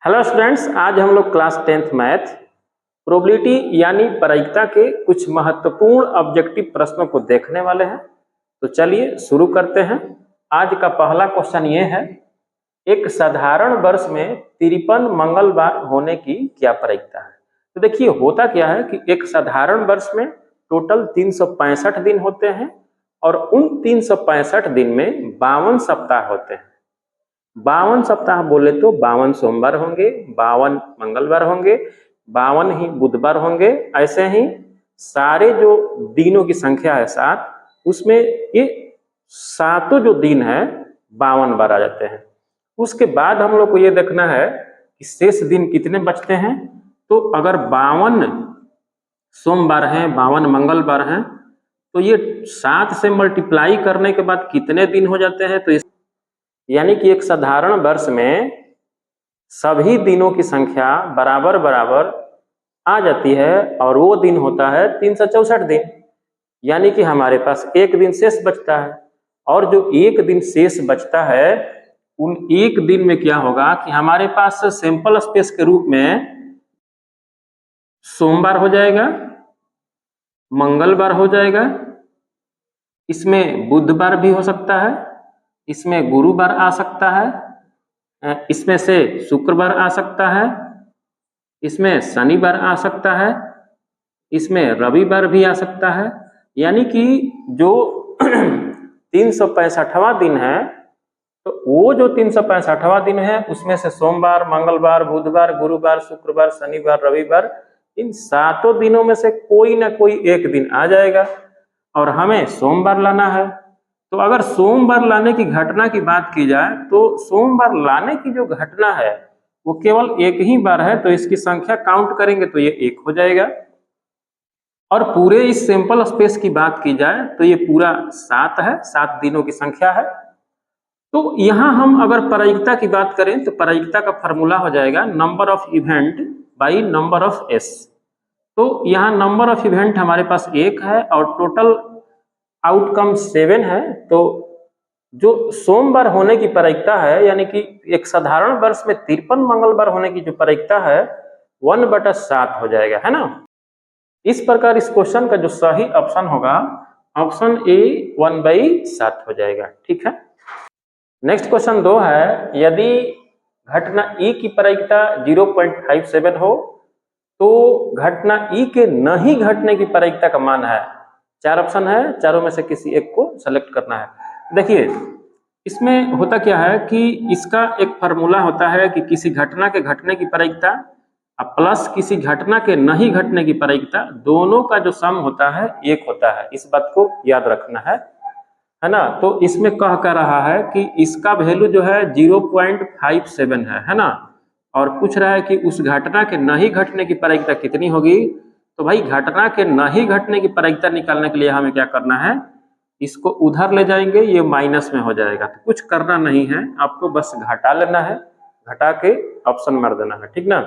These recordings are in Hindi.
हेलो स्टूडेंट्स, आज हम लोग क्लास 10th मैथ प्रोबेबिलिटी यानी प्रायिकता के कुछ महत्वपूर्ण ऑब्जेक्टिव प्रश्नों को देखने वाले हैं। तो चलिए शुरू करते हैं। आज का पहला क्वेश्चन ये है, एक साधारण वर्ष में 53 मंगलवार होने की क्या प्रायिकता है। तो देखिए होता क्या है कि एक साधारण वर्ष में टोटल 365 दिन होते हैं और उन 365 दिन में 52 सप्ताह होते हैं। 52 सप्ताह बोले तो 52 सोमवार होंगे, 52 मंगलवार होंगे, 52 ही बुधवार होंगे। ऐसे ही सारे जो दिनों की संख्या है 7, उसमें ये सातों जो दिन है 52 बार आ जाते हैं। उसके बाद हम लोग को ये देखना है कि शेष दिन कितने बचते हैं। तो अगर 52 सोमवार हैं, 52 मंगलवार हैं, तो ये 7 से मल्टीप्लाई करने के बाद कितने दिन हो जाते हैं। तो यानी कि एक साधारण वर्ष में सभी दिनों की संख्या बराबर बराबर आ जाती है और वो दिन होता है 364 दिन। यानी कि हमारे पास एक दिन शेष बचता है और जो एक दिन शेष बचता है उन एक दिन में क्या होगा कि हमारे पास सैंपल स्पेस के रूप में सोमवार हो जाएगा, मंगलवार हो जाएगा, इसमें बुधवार भी हो सकता है, इसमें गुरुवार आ सकता है, इसमें से शुक्रवार आ सकता है, इसमें शनिवार आ सकता है, इसमें रविवार भी आ सकता है। यानी कि जो 365वां दिन है, तो वो जो 365वां दिन है उसमें से सोमवार, मंगलवार, बुधवार, गुरुवार, शुक्रवार, शनिवार, रविवार, इन सातों दिनों में से कोई ना कोई एक दिन आ जाएगा और हमें सोमवार लाना है। तो अगर सोमवार लाने की घटना की बात की जाए तो सोमवार लाने की जो घटना है वो केवल एक ही बार है, तो इसकी संख्या काउंट करेंगे तो ये 1 हो जाएगा। और पूरे इस सैंपल स्पेस की बात की जाए तो ये पूरा 7 है, 7 दिनों की संख्या है। तो यहां हम अगर प्रायिकता की बात करें तो प्रायिकता का फॉर्मूला हो जाएगा number of event by number of S. तो यहाँ नंबर ऑफ इवेंट हमारे पास 1 है और टोटल आउटकम 7 है। तो जो सोमवार होने की प्रायिकता है, यानी कि एक साधारण वर्ष में 53 मंगलवार होने की जो प्रायिकता है 1/7 हो जाएगा, है ना। इस प्रकार इस क्वेश्चन का जो सही ऑप्शन होगा ऑप्शन ए 1/7 हो जाएगा। ठीक है। नेक्स्ट क्वेश्चन 2 है, यदि घटना ई की प्रायिकता 0.57 हो तो घटना ई के नहीं घटने की प्रायिकता का मान है। 4 ऑप्शन है, चारों में से किसी एक को सेलेक्ट करना है। देखिए इसमें होता क्या है कि इसका एक फार्मूला होता है कि किसी घटना के घटने की प्रायिकता प्लस किसी घटना के नहीं घटने की प्रायिकता, दोनों का जो सम होता है 1 होता है। इस बात को याद रखना है ना। तो इसमें कह कर रहा है कि इसका वैल्यू जो है 0.57 है ना, और पूछ रहा है कि उस घटना के नहीं घटने की प्रायिकता कितनी होगी। तो भाई घटना के नहीं घटने की प्रायिकता निकालने के लिए हमें क्या करना है, इसको उधर ले जाएंगे, ये माइनस में हो जाएगा। तो कुछ करना नहीं है, आपको बस घटा लेना है, घटा के ऑप्शन मार देना है, ठीक ना।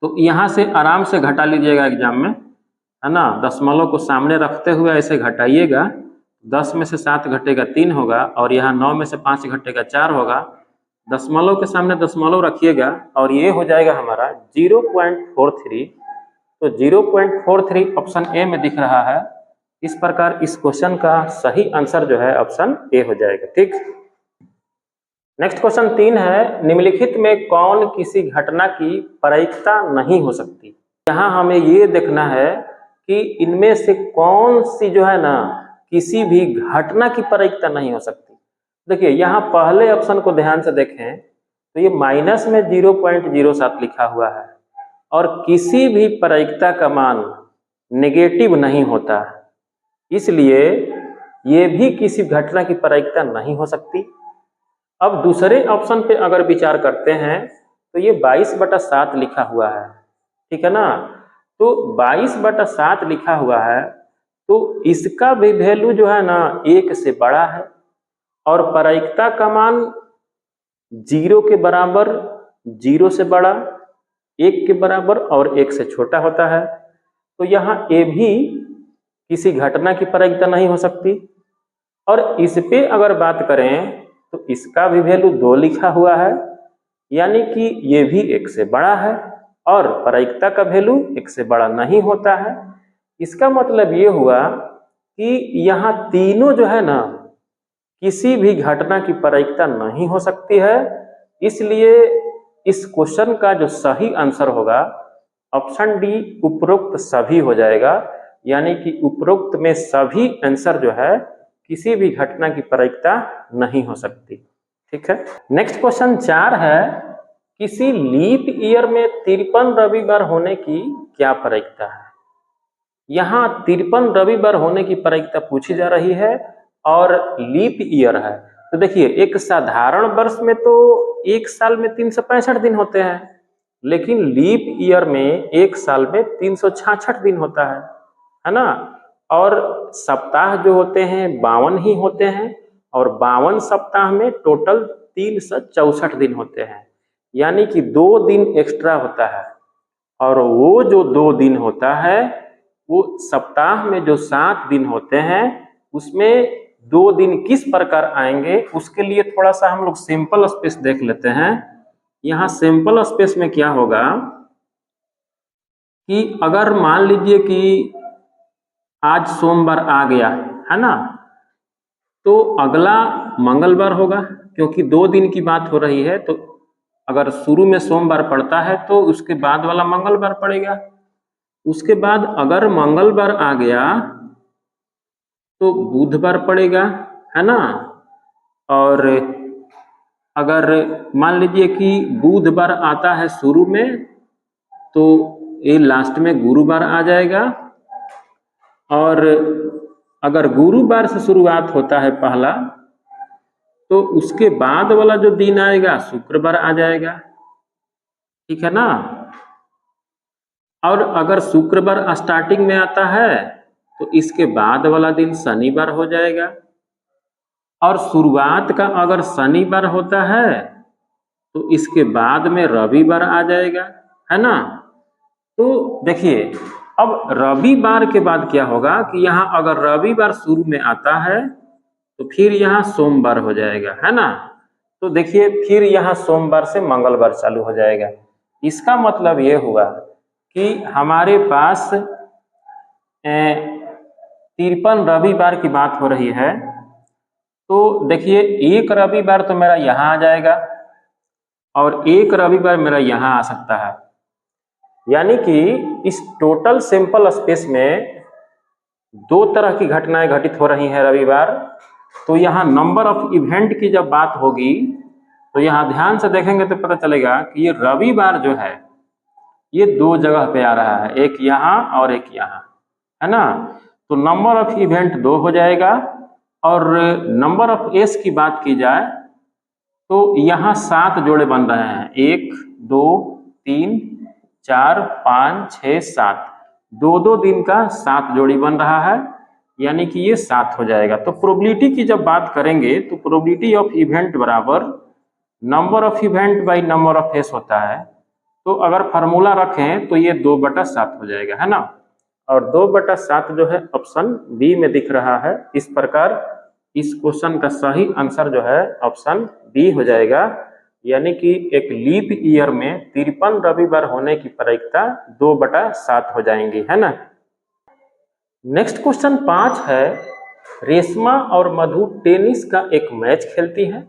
तो यहाँ से आराम से घटा लीजिएगा एग्जाम में, है ना। दशमलव को सामने रखते हुए ऐसे घटाइएगा। 10 में से 7 घटेगा 3 होगा और यहाँ 9 में से 5 घटेगा 4 होगा। दशमलव के सामने दशमलव रखिएगा और ये हो जाएगा हमारा 0.43। तो 0.43 ऑप्शन ए में दिख रहा है। इस प्रकार इस क्वेश्चन का सही आंसर जो है ऑप्शन ए हो जाएगा। ठीक। नेक्स्ट क्वेश्चन 3 है, निम्नलिखित में कौन किसी घटना की प्रायिकता नहीं हो सकती। यहाँ हमें ये देखना है कि इनमें से कौन सी जो है ना किसी भी घटना की प्रायिकता नहीं हो सकती। देखिए यहाँ पहले ऑप्शन को ध्यान से देखें तो ये माइनस में 0.07 लिखा हुआ है और किसी भी प्रायिकता का मान नेगेटिव नहीं होता, इसलिए ये भी किसी घटना की प्रायिकता नहीं हो सकती। अब दूसरे ऑप्शन पे अगर विचार करते हैं तो ये 22/7 लिखा हुआ है, ठीक है ना। तो 22/7 लिखा हुआ है तो इसका भी वैल्यू जो है ना 1 से बड़ा है और प्रायिकता का मान 0 के बराबर, 0 से बड़ा, 1 के बराबर और 1 से छोटा होता है। तो यहाँ ए भी किसी घटना की प्रायिकता नहीं हो सकती। और इस पे अगर बात करें तो इसका भी वैल्यू 2 लिखा हुआ है, यानी कि ये भी 1 से बड़ा है और प्रायिकता का वैल्यू 1 से बड़ा नहीं होता है। इसका मतलब ये हुआ कि यहाँ तीनों जो है ना, किसी भी घटना की प्रायिकता नहीं हो सकती है। इसलिए इस क्वेश्चन का जो सही आंसर होगा ऑप्शन डी, उपरोक्त सभी हो जाएगा। यानी कि उपरोक्त में सभी आंसर जो है किसी भी घटना की प्रायिकता नहीं हो सकती। ठीक है, नेक्स्ट क्वेश्चन 4 है, किसी लीप ईयर में 53 रविवार होने की क्या प्रायिकता है। यहाँ 53 रविवार होने की प्रायिकता पूछी जा रही है और लीप ईयर है। तो देखिए, एक साधारण वर्ष में तो एक साल में 365 दिन होते हैं, लेकिन लीप ईयर में एक साल में 366 दिन होता है ना। और सप्ताह जो होते हैं 52 ही होते हैं और 52 सप्ताह में टोटल 364 दिन होते हैं। यानी कि 2 दिन एक्स्ट्रा होता है और वो जो 2 दिन होता है वो सप्ताह में जो 7 दिन होते हैं उसमें 2 दिन किस प्रकार आएंगे, उसके लिए थोड़ा सा हम लोग सिंपल स्पेस देख लेते हैं। यहाँ सिंपल स्पेस में क्या होगा कि अगर मान लीजिए कि आज सोमवार आ गया है ना, तो अगला मंगलवार होगा, क्योंकि 2 दिन की बात हो रही है। तो अगर शुरू में सोमवार पड़ता है तो उसके बाद वाला मंगलवार पड़ेगा। उसके बाद अगर मंगलवार आ गया तो बुधवार पड़ेगा, है ना। और अगर मान लीजिए कि बुधवार आता है शुरू में तो ये लास्ट में गुरुवार आ जाएगा। और अगर गुरुवार से शुरुआत होता है पहला, तो उसके बाद वाला जो दिन आएगा शुक्रवार आ जाएगा। ठीक है ना। और अगर शुक्रवार स्टार्टिंग में आता है तो इसके बाद वाला दिन शनिवार हो जाएगा। और शुरुआत का अगर शनिवार होता है तो इसके बाद में रविवार आ जाएगा, है ना। तो देखिए, अब रविवार के बाद क्या होगा कि यहाँ अगर रविवार शुरू में आता है तो फिर यहाँ सोमवार हो जाएगा, है ना। तो देखिए, फिर यहाँ सोमवार से मंगलवार चालू हो जाएगा। इसका मतलब ये हुआ कि हमारे पास 53 रविवार की बात हो रही है। तो देखिए, एक रविवार तो मेरा यहाँ आ जाएगा और एक रविवार मेरा यहाँ आ सकता है। यानी कि इस टोटल सैंपल स्पेस में 2 तरह की घटनाएं घटित हो रही हैं रविवार। तो यहाँ नंबर ऑफ इवेंट की जब बात होगी तो यहाँ ध्यान से देखेंगे तो पता चलेगा कि ये रविवार जो है ये 2 जगह पे आ रहा है, एक यहाँ और एक यहाँ, है ना। तो नंबर ऑफ इवेंट 2 हो जाएगा। और नंबर ऑफ एस की बात की जाए तो यहाँ 7 जोड़े बन रहे हैं, 1 2 3 4 5 6 7, 2-2 दिन का 7 जोड़ी बन रहा है, यानी कि ये 7 हो जाएगा। तो प्रोबेबिलिटी की जब बात करेंगे तो प्रोबेबिलिटी ऑफ इवेंट बराबर number of event by number of S होता है। तो अगर फार्मूला रखें तो ये 2/7 हो जाएगा, है ना। और 2/7 जो है ऑप्शन बी में दिख रहा है। इस प्रकार इस क्वेश्चन का सही आंसर जो है ऑप्शन बी हो जाएगा। यानी कि एक लीप ईयर में 53 रविवार होने की प्रायिकता 2/7 हो जाएंगी, है ना। नेक्स्ट क्वेश्चन 5 है, रेशमा और मधु टेनिस का एक मैच खेलती हैं।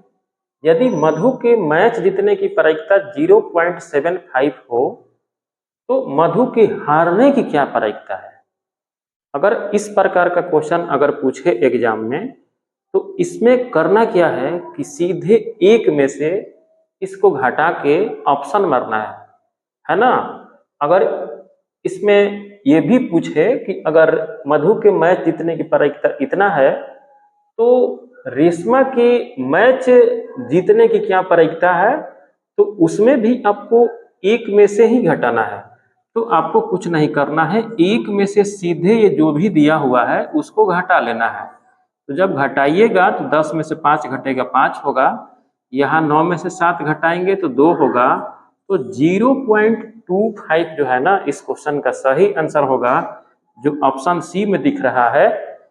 यदि मधु के मैच जीतने की प्रायिकता 0.75 हो तो मधु के हारने की क्या प्रायिकता है। अगर इस प्रकार का क्वेश्चन अगर पूछे एग्जाम में तो इसमें करना क्या है कि सीधे एक में से इसको घटा के ऑप्शन मारना है ना। अगर इसमें ये भी पूछे कि अगर मधु के मैच जीतने की प्रायिकता इतना है तो रेशमा के मैच जीतने की क्या प्रायिकता है, तो उसमें भी आपको एक में से ही घटाना है। तो आपको कुछ नहीं करना है, एक में से सीधे ये जो भी दिया हुआ है उसको घटा लेना है। तो जब घटाइएगा तो 10 में से 5 घटेगा 5 होगा, यहाँ 9 में से 7 घटाएंगे तो 2 होगा। तो 0.25 जो है ना इस क्वेश्चन का सही आंसर होगा, जो ऑप्शन सी में दिख रहा है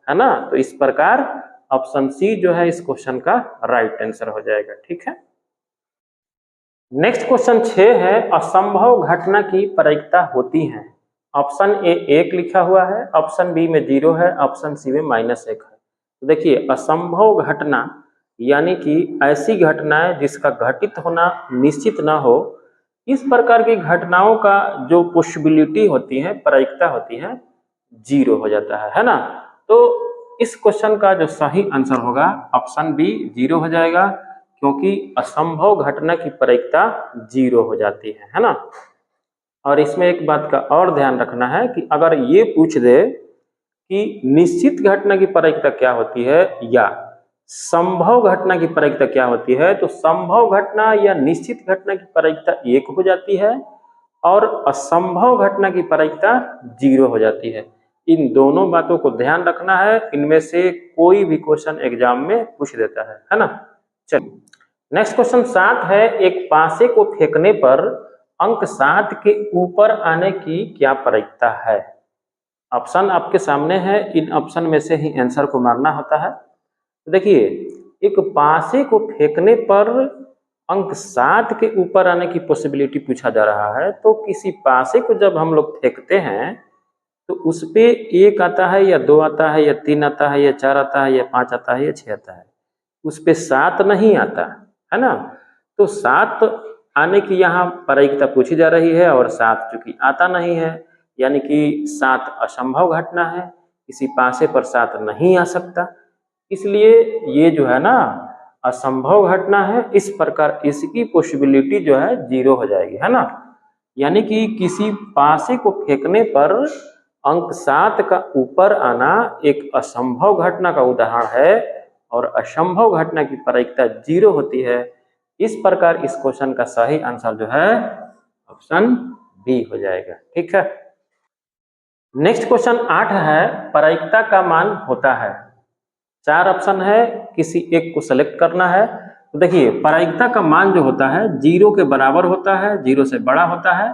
ना। तो इस प्रकार ऑप्शन सी जो है इस क्वेश्चन का राइट आंसर हो जाएगा। ठीक है। नेक्स्ट क्वेश्चन 6 है, असंभव घटना की प्रायिकता होती है। ऑप्शन ए 1 लिखा हुआ है, ऑप्शन बी में 0 है, ऑप्शन सी में -1 है। तो देखिए असंभव घटना यानी कि ऐसी घटनाएं जिसका घटित होना निश्चित ना हो, इस प्रकार की घटनाओं का जो पॉसिबिलिटी होती है, प्रायिकता होती है, 0 हो जाता है ना। तो इस क्वेश्चन का जो सही आंसर होगा ऑप्शन बी 0 हो जाएगा, क्योंकि असंभव घटना की प्रायिकता 0 हो जाती है ना। और इसमें एक बात का और ध्यान रखना है कि अगर ये पूछ दे कि निश्चित घटना की प्रायिकता क्या होती है या संभव घटना की प्रायिकता क्या होती है, तो संभव घटना या निश्चित घटना की प्रायिकता 1 हो जाती है और असंभव घटना की प्रायिकता 0 हो जाती है। इन दोनों बातों को ध्यान रखना है, इनमें से कोई भी क्वेश्चन एग्जाम में पूछ देता है ना। चलिए नेक्स्ट क्वेश्चन 7 है, एक पासे को फेंकने पर अंक 7 के ऊपर आने की क्या प्रायिकता है। ऑप्शन आपके सामने है, इन ऑप्शन में से ही आंसर को मारना होता है। तो देखिए एक पासे को फेंकने पर अंक 7 के ऊपर आने की पॉसिबिलिटी पूछा जा रहा है, तो किसी पासे को जब हम लोग फेंकते हैं तो उस पे 1 आता है या 2 आता है या 3 आता है या 4 आता है या 5 आता है या 6 आता है, उस पे 7 नहीं आता है ना। तो 7 आने की यहाँ प्रायिकता पूछी जा रही है और 7 चूंकि आता नहीं है, यानी कि 7 असंभव घटना है, किसी पासे पर 7 नहीं आ सकता, इसलिए ये जो है ना असंभव घटना है। इस प्रकार इसकी पॉसिबिलिटी जो है 0 हो जाएगी, है ना। यानी कि किसी पासे को फेंकने पर अंक 7 का ऊपर आना एक असंभव घटना का उदाहरण है और असंभव घटना की प्रायिकता 0 होती है। इस प्रकार इस क्वेश्चन का सही आंसर जो है ऑप्शन बी हो जाएगा। ठीक है, नेक्स्ट क्वेश्चन 8 है, प्रायिकता का मान होता है। 4 ऑप्शन है, किसी एक को सेलेक्ट करना है। तो देखिए प्रायिकता का मान जो होता है 0 के बराबर होता है, 0 से बड़ा होता है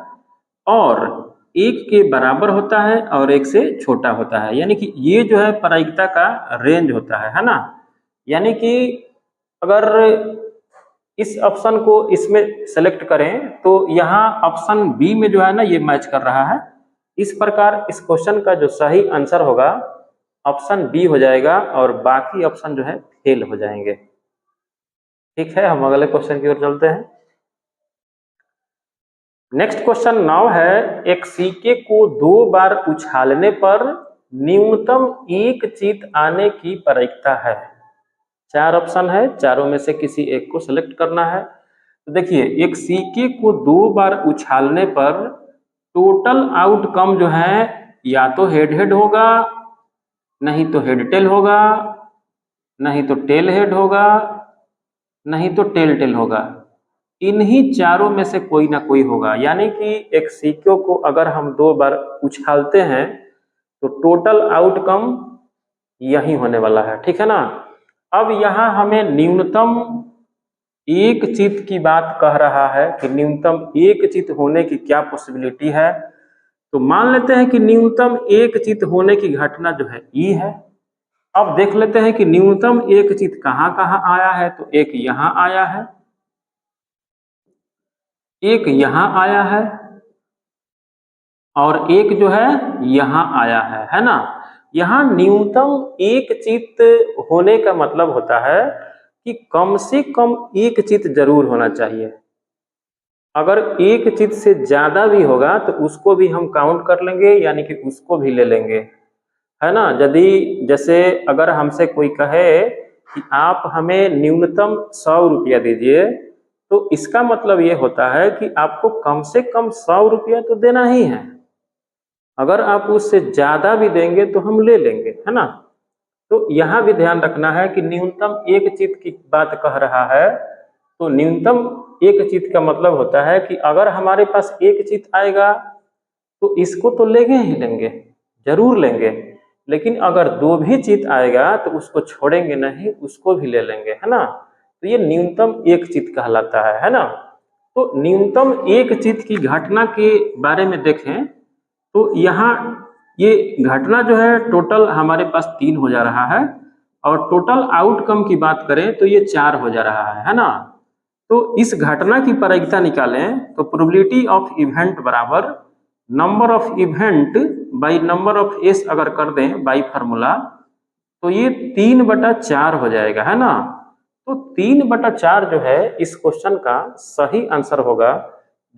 और 1 के बराबर होता है और 1 से छोटा होता है। यानी कि ये जो है प्रायिकता का रेंज होता है ना। यानी कि अगर इस ऑप्शन को इसमें सेलेक्ट करें तो यहाँ ऑप्शन बी में जो है ना ये मैच कर रहा है। इस प्रकार इस क्वेश्चन का जो सही आंसर होगा ऑप्शन बी हो जाएगा और बाकी ऑप्शन जो है फेल हो जाएंगे। ठीक है, हम अगले क्वेश्चन की ओर चलते हैं। नेक्स्ट क्वेश्चन 9 है, एक सिक्के को 2 बार उछालने पर न्यूनतम 1 चीत आने की प्रायिकता है। 4 ऑप्शन है, चारों में से किसी एक को सिलेक्ट करना है। तो देखिए एक सिक्के को 2 बार उछालने पर टोटल आउटकम जो है या तो हेड हेड होगा, नहीं तो हेड टेल होगा, नहीं तो टेल हेड होगा, नहीं तो टेल टेल होगा। इन्हीं चारों में से कोई ना कोई होगा। यानी कि एक सिक्के को अगर हम 2 बार उछालते हैं तो टोटल आउटकम यही होने वाला है। ठीक है ना। अब यहाँ हमें न्यूनतम 1 चित की बात कह रहा है कि न्यूनतम 1 चित होने की क्या पॉसिबिलिटी है। तो मान लेते हैं कि न्यूनतम 1 चित होने की घटना जो है ई है। अब देख लेते हैं कि न्यूनतम 1 चित कहाँ कहाँ आया है। तो एक यहाँ आया है, एक यहाँ आया है और एक जो है यहाँ आया है ना। यहाँ न्यूनतम 1 चित होने का मतलब होता है कि कम से कम 1 चित जरूर होना चाहिए। अगर 1 चित से ज्यादा भी होगा तो उसको भी हम काउंट कर लेंगे, यानी कि उसको भी ले लेंगे, है ना। यदि जैसे अगर हमसे कोई कहे कि आप हमें न्यूनतम 100 रुपया दीजिए, तो इसका मतलब ये होता है कि आपको कम से कम 100 रुपया तो देना ही है। अगर आप उससे ज्यादा भी देंगे तो हम ले लेंगे, है ना। तो यहाँ भी ध्यान रखना है कि न्यूनतम 1 चित की बात कह रहा है। तो न्यूनतम 1 चित का मतलब होता है कि अगर हमारे पास 1 चित आएगा तो इसको तो लेंगे ही लेंगे, जरूर लेंगे। लेकिन अगर 2 भी चित आएगा तो उसको छोड़ेंगे नहीं, उसको भी ले लेंगे, है ना। तो ये न्यूनतम 1 चित कहलाता है ना। तो न्यूनतम 1 चित की घटना के बारे में देखें तो यहाँ ये घटना जो है टोटल हमारे पास 3 हो जा रहा है और टोटल आउटकम की बात करें तो ये 4 हो जा रहा है ना। तो इस घटना की प्रायिकता निकालें तो प्रोबेबिलिटी ऑफ इवेंट बराबर number of event by number of S अगर कर दें बाई फार्मूला तो ये 3/4 हो जाएगा, है ना। तो 3/4 जो है इस क्वेश्चन का सही आंसर होगा,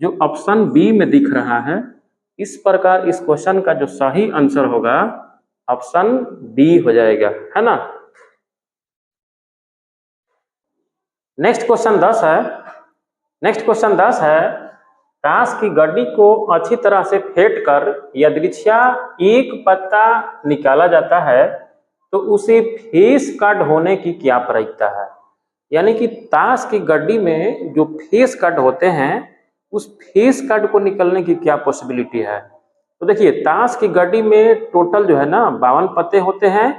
जो ऑप्शन बी में दिख रहा है। इस प्रकार इस क्वेश्चन का जो सही आंसर होगा ऑप्शन बी हो जाएगा, है ना। नेक्स्ट क्वेश्चन 10 है। नेक्स्ट क्वेश्चन 10 है, ताश की गड्डी को अच्छी तरह से फेंट कर यदृच्छा एक पत्ता निकाला जाता है तो उसे फेस कट होने की क्या प्रायिकता है। यानी कि ताश की गड्डी में जो फेस कट होते हैं उस फेस कट को निकलने की क्या पॉसिबिलिटी है। तो देखिए, ताश की गड्डी में टोटल जो है ना 52 पत्ते होते हैं,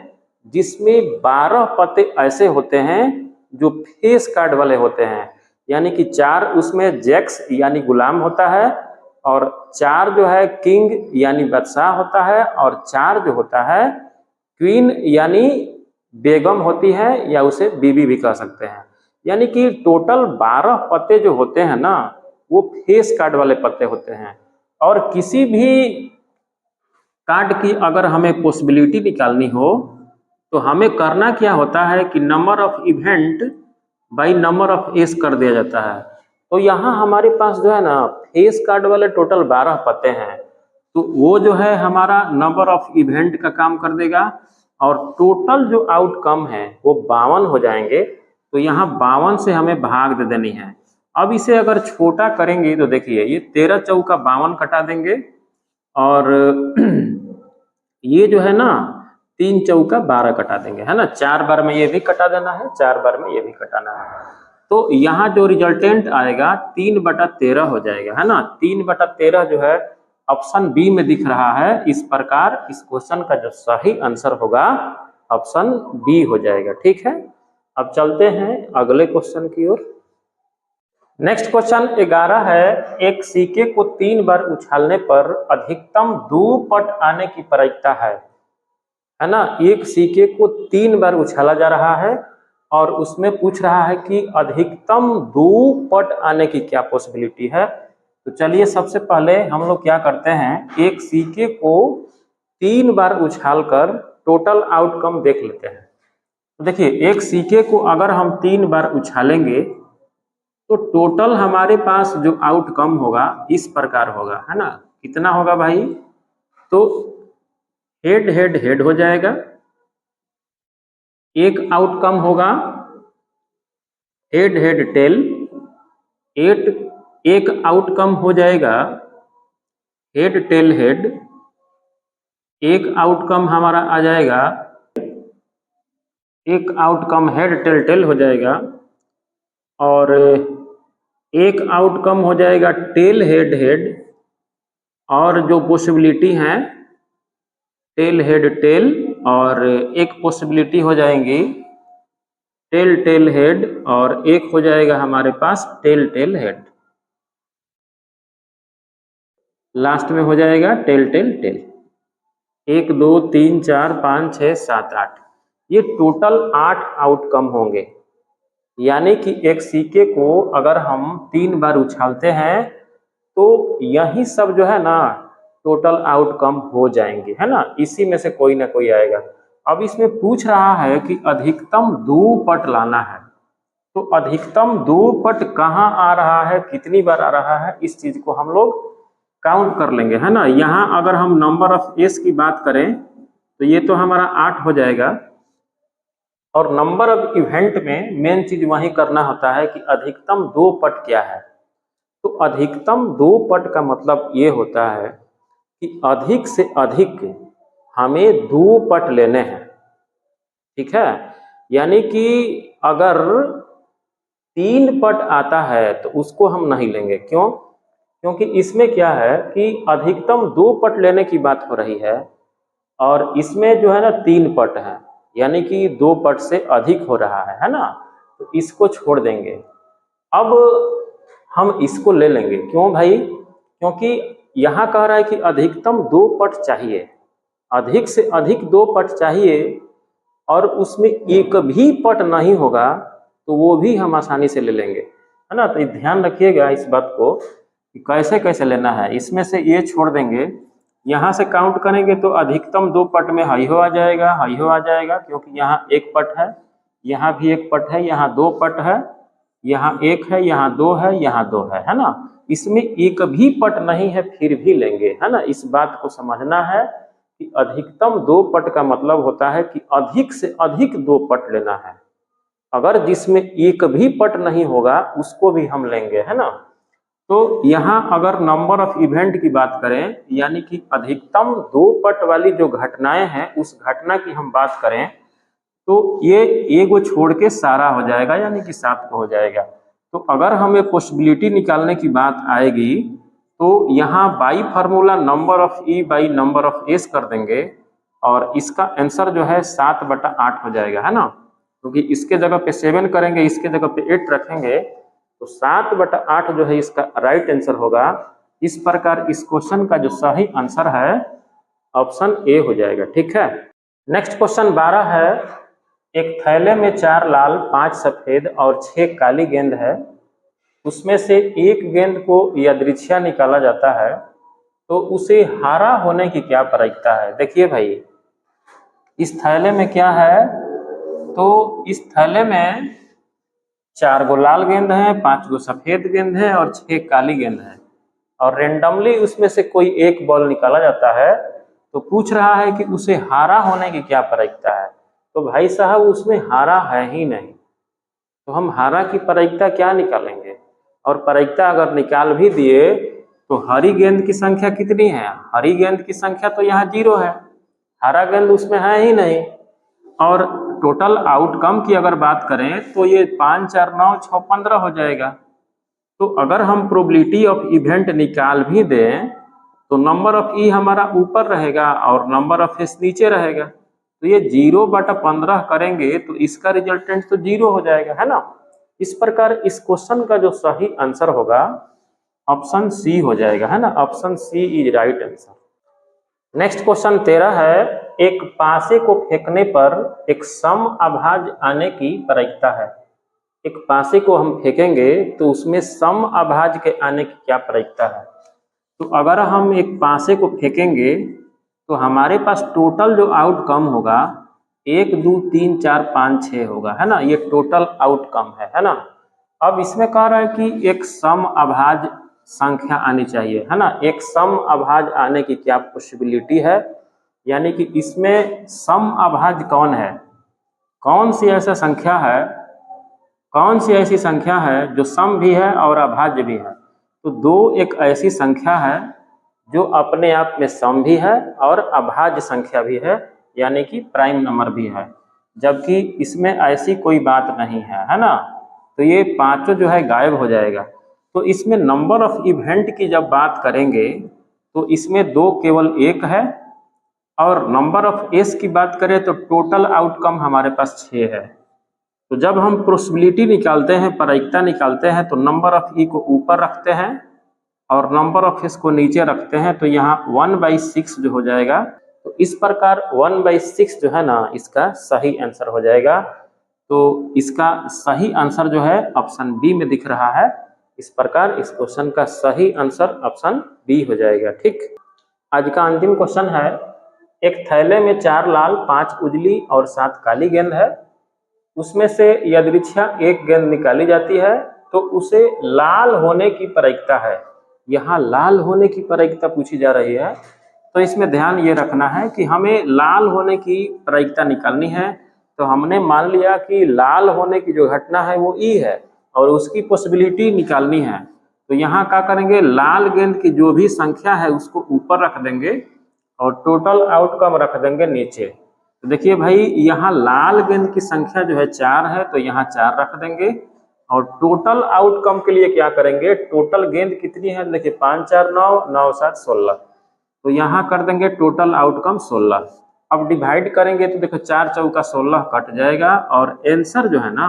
जिसमें 12 पत्ते ऐसे होते हैं जो फेस कार्ड वाले होते हैं। यानी कि 4 उसमें जैक्स यानी गुलाम होता है, और 4 जो है किंग यानी बादशाह होता है, और 4 जो होता है क्वीन यानी बेगम होती है, या उसे बीबी भी कह सकते हैं। यानी कि टोटल 12 पत्ते जो होते हैं ना वो फेस कार्ड वाले पत्ते होते हैं। और किसी भी कार्ड की अगर हमें पॉसिबिलिटी निकालनी हो तो हमें करना क्या होता है कि number of event by number of S कर दिया जाता है। तो यहाँ हमारे पास जो है ना फेस कार्ड वाले टोटल 12 पत्ते हैं, तो वो जो है हमारा नंबर ऑफ इवेंट का काम कर देगा, और टोटल जो आउटकम है वो 52 हो जाएंगे। तो यहाँ 52 से हमें भाग दे देनी है। अब इसे अगर छोटा करेंगे तो देखिए, ये 13 चौका 52 कटा देंगे, और ये जो है ना 3 चौका 12 कटा देंगे, है ना। 4 बार में ये भी कटा देना है, 4 बार में ये भी कटाना है। तो यहाँ जो रिजल्टेंट आएगा 3/13 हो जाएगा, है ना। 3/13 जो है ऑप्शन बी में दिख रहा है। इस प्रकार इस क्वेश्चन का जो सही आंसर होगा ऑप्शन बी हो जाएगा, ठीक है। अब चलते हैं अगले क्वेश्चन की ओर। नेक्स्ट क्वेश्चन 11 है, एक सिक्के को 3 बार उछालने पर अधिकतम 2 पट आने की प्रायिकता है ना। एक सिक्के को 3 बार उछाला जा रहा है और उसमें पूछ रहा है कि अधिकतम 2 पट आने की क्या पॉसिबिलिटी है। तो चलिए सबसे पहले हम लोग क्या करते हैं, एक सिक्के को 3 बार उछालकर टोटल आउटकम देख लेते हैं। तो देखिए, एक सिक्के को अगर हम 3 बार उछालेंगे तो टोटल हमारे पास जो आउटकम होगा इस प्रकार होगा, है ना। कितना होगा भाई, तो हेड हेड हेड हो जाएगा, एक आउटकम होगा हेड हेड टेल, एक आउटकम हो जाएगा हेड टेल हेड, एक आउटकम हमारा आ जाएगा, एक आउटकम हेड टेल टेल हो जाएगा, और एक आउटकम हो जाएगा टेल हेड हेड, और जो पॉसिबिलिटी है टेल हेड टेल, और एक पॉसिबिलिटी हो जाएंगी टेल टेल हेड, और एक हो जाएगा हमारे पास टेल टेल हेड। लास्ट में हो जाएगा टेल टेल टेल। 1 2 3 4 5 6 7 8, ये टोटल 8 आउटकम होंगे। यानी कि एक सिक्के को अगर हम 3 बार उछालते हैं तो यही सब जो है ना टोटल आउटकम हो जाएंगे, है ना। इसी में से कोई ना कोई आएगा। अब इसमें पूछ रहा है कि अधिकतम 2 पट लाना है, तो अधिकतम 2 पट कहाँ आ रहा है, कितनी बार आ रहा है, इस चीज को हम लोग काउंट कर लेंगे, है ना। यहाँ अगर हम नंबर ऑफ एस की बात करें तो ये तो हमारा 8 हो जाएगा, और नंबर ऑफ इवेंट में मेन चीज वही करना होता है कि अधिकतम 2 पट क्या है। तो अधिकतम 2 पट का मतलब ये होता है कि अधिक से अधिक हमें 2 पट लेने हैं, ठीक है। यानी कि अगर 3 पट आता है तो उसको हम नहीं लेंगे, क्यों, क्योंकि इसमें क्या है कि अधिकतम 2 पट लेने की बात हो रही है, और इसमें जो है ना 3 पट है, यानी कि 2 पट से अधिक हो रहा है ना। तो इसको छोड़ देंगे। अब हम इसको ले लेंगे, क्यों भाई, क्योंकि यहाँ कह रहा है कि अधिकतम 2 पट चाहिए, अधिक से अधिक 2 पट चाहिए, और उसमें एक भी पट नहीं होगा तो वो भी हम आसानी से ले लेंगे। है ना। तो ये ध्यान रखिएगा इस बात को कि कैसे कैसे लेना है। इसमें से ये छोड़ देंगे, यहाँ से काउंट करेंगे तो अधिकतम 2 पट में हाइयो आ जाएगा, हाइयो आ जाएगा, क्योंकि यहाँ 1 पट है, यहाँ भी 1 पट है, यहाँ 2 पट है, यहाँ 1 है, यहाँ 2 है, यहाँ 2 है ना। इसमें एक भी पट नहीं है फिर भी लेंगे, है ना। इस बात को समझना है कि अधिकतम 2 पट का मतलब होता है कि अधिक से अधिक 2 पट लेना है। अगर जिसमें एक भी पट नहीं होगा उसको भी हम लेंगे, है ना। तो यहाँ अगर नंबर ऑफ इवेंट की बात करें, यानी कि अधिकतम 2 पट वाली जो घटनाएं हैं उस घटना की हम बात करें, तो ये एगो छोड़ के सारा हो जाएगा, यानी कि 7 को हो जाएगा। तो अगर हमें पॉसिबिलिटी निकालने की बात आएगी तो यहाँ by formula number of E by number of S कर देंगे और इसका आंसर जो है 7/8 हो जाएगा, है ना। क्योंकि इसके जगह पे 7 करेंगे, इसके जगह पे 8 रखेंगे, तो 7/8 जो है इसका राइट आंसर होगा। इस प्रकार इस क्वेश्चन का जो सही आंसर है ऑप्शन ए हो जाएगा, ठीक है। नेक्स्ट क्वेश्चन 12 है, एक थैले में 4 लाल 5 सफेद और 6 काली गेंद है, उसमें से एक गेंद को यादृच्छिया निकाला जाता है, तो उसे हारा होने की क्या प्रायिकता है। देखिए भाई, इस थैले में क्या है, तो इस थैले में 4 गो लाल गेंद है, 5 गो सफेद गेंद है और 6 काली गेंद है, और रेंडमली उसमें से कोई एक बॉल निकाला जाता है। तो पूछ रहा है कि उसे हारा होने की क्या प्रायिकता है। तो भाई साहब उसमें हारा है ही नहीं, तो हम हारा की प्रायिकता क्या निकालेंगे। और प्रायिकता अगर निकाल भी दिए तो हरी गेंद की संख्या कितनी है, हरी गेंद की संख्या तो यहाँ 0 है, हरा गेंद उसमें है ही नहीं। और टोटल आउटकम की अगर बात करें तो ये 5 4 9 6 15 हो जाएगा। तो अगर हम प्रोबेबिलिटी ऑफ इवेंट निकाल भी दें तो नंबर ऑफ ई हमारा ऊपर रहेगा और नंबर ऑफ एस नीचे रहेगा, तो ये 0/15 करेंगे तो इसका रिजल्टेंट तो 0 हो जाएगा, है ना। इस प्रकार इस क्वेश्चन का जो सही आंसर होगा ऑप्शन सी हो जाएगा, है ना। Option C is right answer. Next question 13 है, एक पासे को फेंकने पर एक सम अभाज्य आने की प्रायिकता है। एक पासे को हम फेंकेंगे तो उसमें सम अभाज्य के आने की क्या प्रायिकता है। तो अगर हम एक पासे को फेंकेंगे तो हमारे पास टोटल जो आउटकम होगा 1 2 3 4 5 6 होगा, है ना। ये टोटल आउटकम है ना। अब इसमें कह रहा है कि एक सम अभाज्य संख्या आनी चाहिए, है ना। एक सम अभाज्य आने की क्या पॉसिबिलिटी है, यानी कि इसमें सम अभाज्य कौन है, कौन सी ऐसा संख्या है, कौन सी ऐसी संख्या है जो सम भी है और अभाज्य भी है। तो 2 एक ऐसी संख्या है जो अपने आप में सम भी है और अभाज्य संख्या भी है, यानी कि प्राइम नंबर भी है, जबकि इसमें ऐसी कोई बात नहीं है ना। तो ये पांचों जो है गायब हो जाएगा। तो इसमें नंबर ऑफ इवेंट की जब बात करेंगे तो इसमें 2 केवल 1 है, और नंबर ऑफ एस की बात करें तो टोटल आउटकम हमारे पास 6 है। तो जब हम प्रोबेबिलिटी निकालते हैं, प्रायिकता निकालते हैं, तो नंबर ऑफ ई को ऊपर रखते हैं और नंबर ऑफ एस को नीचे रखते हैं, तो यहाँ 1/6 जो हो जाएगा। तो इस प्रकार 1/6 जो है ना इसका सही आंसर हो जाएगा। तो इसका सही आंसर जो है ऑप्शन बी में दिख रहा है। इस प्रकार इस क्वेश्चन का सही आंसर ऑप्शन बी हो जाएगा, ठीक। आज का अंतिम क्वेश्चन है, एक थैले में 4 लाल 5 उजली और 7 काली गेंद है, उसमें से यादृच्छिया एक गेंद निकाली जाती है, तो उसे लाल होने की प्रायिकता है। यहाँ लाल होने की प्रायिकता पूछी जा रही है। तो इसमें ध्यान ये रखना है कि हमें लाल होने की प्रायिकता निकालनी है। तो हमने मान लिया कि लाल होने की जो घटना है वो ई है और उसकी पॉसिबिलिटी निकालनी है। तो यहाँ क्या करेंगे, लाल गेंद की जो भी संख्या है उसको ऊपर रख देंगे और टोटल आउटकम रख देंगे नीचे। तो देखिए भाई, यहाँ लाल गेंद की संख्या जो है 4 है, तो यहाँ 4 रख देंगे और टोटल आउटकम के लिए क्या करेंगे, टोटल गेंद कितनी है, देखिए 5 4 9 9 7 16, तो यहाँ कर देंगे टोटल आउटकम 16। अब डिवाइड करेंगे तो देखो 4 चौका 16 कट जाएगा और आंसर जो है ना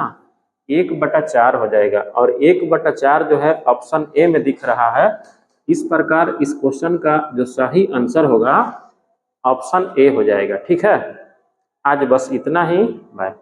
1/4 हो जाएगा, और 1/4 जो है ऑप्शन ए में दिख रहा है। इस प्रकार इस क्वेश्चन का जो सही आंसर होगा ऑप्शन ए हो जाएगा, ठीक है। आज बस इतना ही, बाय।